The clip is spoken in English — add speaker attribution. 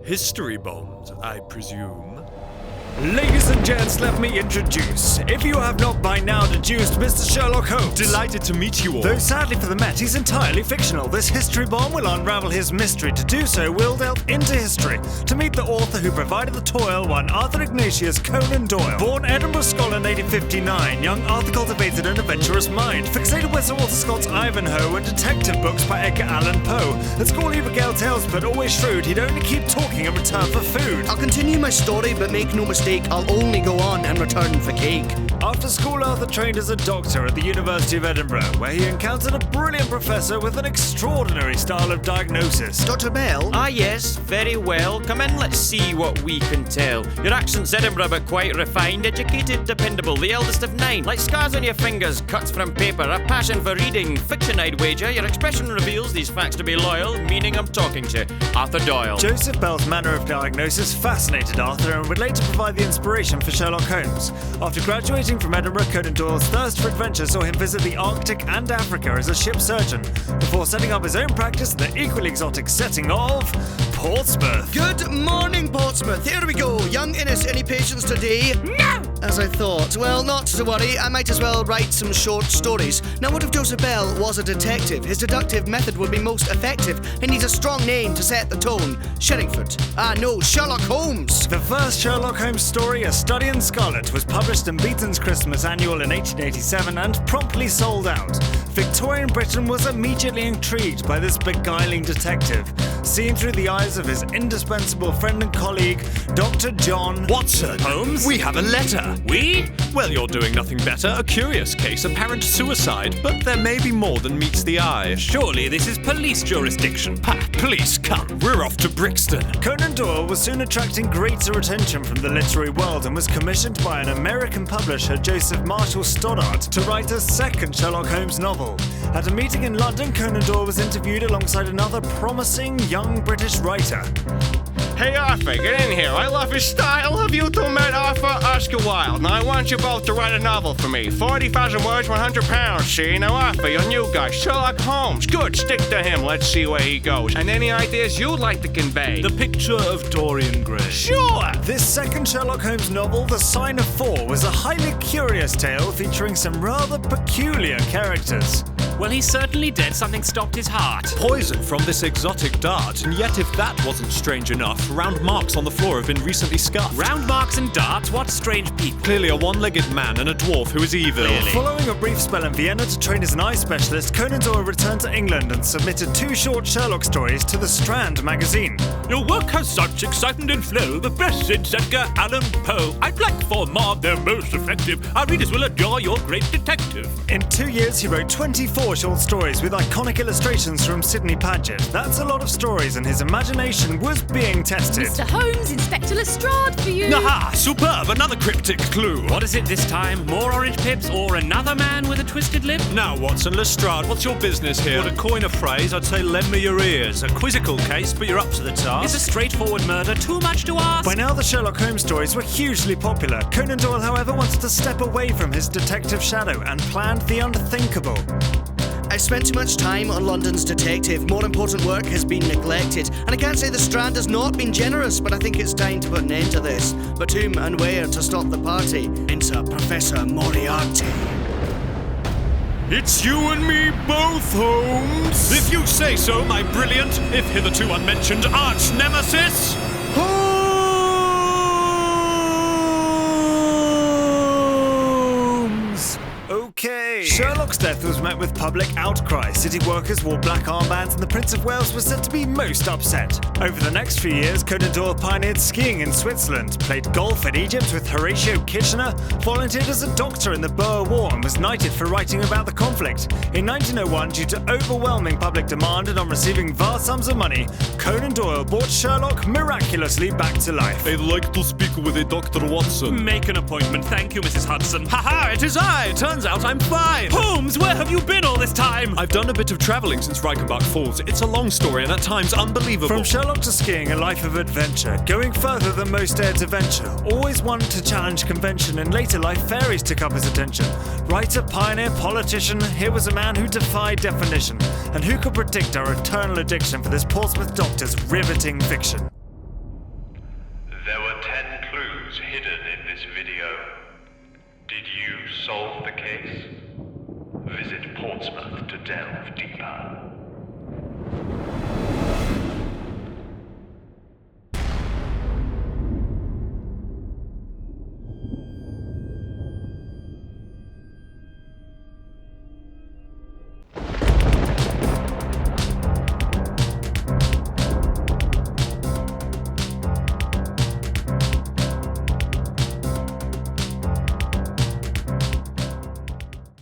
Speaker 1: History bombs, I presume.
Speaker 2: Ladies and gents, let me introduce. If you have not by now deduced, Mr. Sherlock Holmes.
Speaker 1: Delighted to meet you all.
Speaker 2: Though sadly for the Met, he's entirely fictional. This history bomb will unravel his mystery. To do so, we'll delve into history to meet the author who provided the toil, one Arthur Conan Doyle. Born Edinburgh scholar in 1859, young Arthur cultivated an adventurous mind, fixated with Sir Walter Scott's Ivanhoe and detective books by Edgar Allan Poe. At school he regaled tales, but always shrewd. He'd only keep talking in return for food.
Speaker 3: I'll continue my story, but make no mistake, I'll only go on in return for cake.
Speaker 2: After school, Arthur trained as a doctor at the University of Edinburgh, where he encountered a brilliant professor with an extraordinary style of diagnosis.
Speaker 3: Dr. Bell?
Speaker 4: Ah yes, very well. Come in, let's see what we can tell. Your accent's Edinburgh, but quite refined, educated, dependable, the eldest of 9. Like scars on your fingers, cuts from paper, a passion for reading, fiction I'd wager. Your expression reveals these facts to be loyal, meaning I'm talking to Arthur Doyle.
Speaker 2: Joseph Bell's manner of diagnosis fascinated Arthur and would later provide the inspiration for Sherlock Holmes. After graduating from Edinburgh, Conan Doyle's thirst for adventure saw him visit the Arctic and Africa as a ship surgeon, before setting up his own practice in the equally exotic setting of Portsmouth.
Speaker 3: Good morning, Portsmouth. Here we go. Young Innes, any patience today? No! As I thought. Well, not to worry. I might as well write some short stories. Now, what if Joseph Bell was a detective? His deductive method would be most effective. He needs a strong name to set the tone. Sherringford. No, Sherlock Holmes.
Speaker 2: The first Sherlock Holmes story, A Study in Scarlet, was published in Beeton's Christmas Annual in 1887 and promptly sold out. Victorian Britain was immediately intrigued by this beguiling detective, seen through the eyes of his indispensable friend and colleague, Dr. John
Speaker 1: Watson.
Speaker 2: Holmes.
Speaker 1: We have a letter.
Speaker 4: We?
Speaker 1: Well, you're doing nothing better. A curious case, apparent suicide, but there may be more than meets the eye.
Speaker 5: Surely this is police jurisdiction.
Speaker 1: Police, come. We're off to Brixton.
Speaker 2: Conan Doyle was soon attracting greater attention from the literary world and was commissioned by an American publisher, Joseph Marshall Stoddart, to write a second Sherlock Holmes novel. At a meeting in London, Conan Doyle was interviewed alongside another promising young British writer.
Speaker 6: Hey Arthur, get in here. I love his style. Have you two met Arthur? Oscar Wilde. Now I want you both to write a novel for me. 40,000 words, £100. See, now Arthur, your new guy, Sherlock Holmes. Good, stick to him. Let's see where he goes. And any ideas you'd like to convey?
Speaker 5: The picture of Dorian Gray.
Speaker 6: Sure!
Speaker 2: This second Sherlock Holmes novel, The Sign of Four, was a highly curious tale featuring some rather peculiar characters.
Speaker 5: Well, he certainly did. Something stopped his heart.
Speaker 1: Poison from this exotic dart, and yet if that wasn't strange enough, round marks on the floor have been recently scuffed.
Speaker 5: Round marks and darts? What strange people.
Speaker 1: Clearly a one-legged man and a dwarf who is evil.
Speaker 5: Clearly.
Speaker 2: Following a brief spell in Vienna to train as an eye specialist, Conan Doyle returned to England and submitted 2 short Sherlock stories to the Strand magazine.
Speaker 5: Your work has such excitement and flow. The best since Edgar Allan Poe. I'd like for more, they're most effective. Our readers will adore your great detective.
Speaker 2: In 2 years, he wrote 24 short stories with iconic illustrations from Sidney Paget. That's a lot of stories, and his imagination was being tested.
Speaker 7: Mr. Holmes, Inspector Lestrade for you.
Speaker 1: Aha! Superb! Another cryptic clue.
Speaker 5: What is it this time? More orange pips or another man with a twisted lip?
Speaker 1: Now, Watson, Lestrade, what's your business here?
Speaker 8: Well, to coin a phrase, I'd say lend me your ears. A quizzical case, but you're up to the task.
Speaker 5: Is a straightforward murder too much to ask?
Speaker 2: By now, the Sherlock Holmes stories were hugely popular. Conan Doyle, however, wanted to step away from his detective shadow and planned the unthinkable.
Speaker 3: I spent too much time on London's detective. More important work has been neglected. And I can't say the Strand has not been generous, but I think it's time to put an end to this. But whom and where to stop the party? Enter Professor Moriarty.
Speaker 1: It's you and me both, Holmes. If you say so, my brilliant, if hitherto unmentioned, arch nemesis.
Speaker 2: Holmes! Okay. Sherlock's death was met with public outcry. City workers wore black armbands and the Prince of Wales was said to be most upset. Over the next few years, Conan Doyle pioneered skiing in Switzerland, played golf in Egypt with Horatio Kitchener, volunteered as a doctor in the Boer War and was knighted for writing about the conflict. In 1901, due to overwhelming public demand and on receiving vast sums of money, Conan Doyle brought Sherlock miraculously back to life.
Speaker 1: I'd like to speak with a Dr. Watson.
Speaker 5: Make an appointment. Thank you, Mrs. Hudson.
Speaker 1: Haha, it is I! Turns out I'm fine!
Speaker 5: Holmes, where have you been all this time?
Speaker 1: I've done a bit of travelling since Reichenbach Falls. It's a long story and at times unbelievable.
Speaker 2: From Sherlock to skiing, a life of adventure, going further than most dared to venture. Always one to challenge convention. In later life, fairies took up his attention. Writer, pioneer, politician, here was a man who defied definition. And who could predict our eternal addiction for this Portsmouth doctor's riveting fiction?
Speaker 9: solve the case? Visit Portsmouth to delve deeper.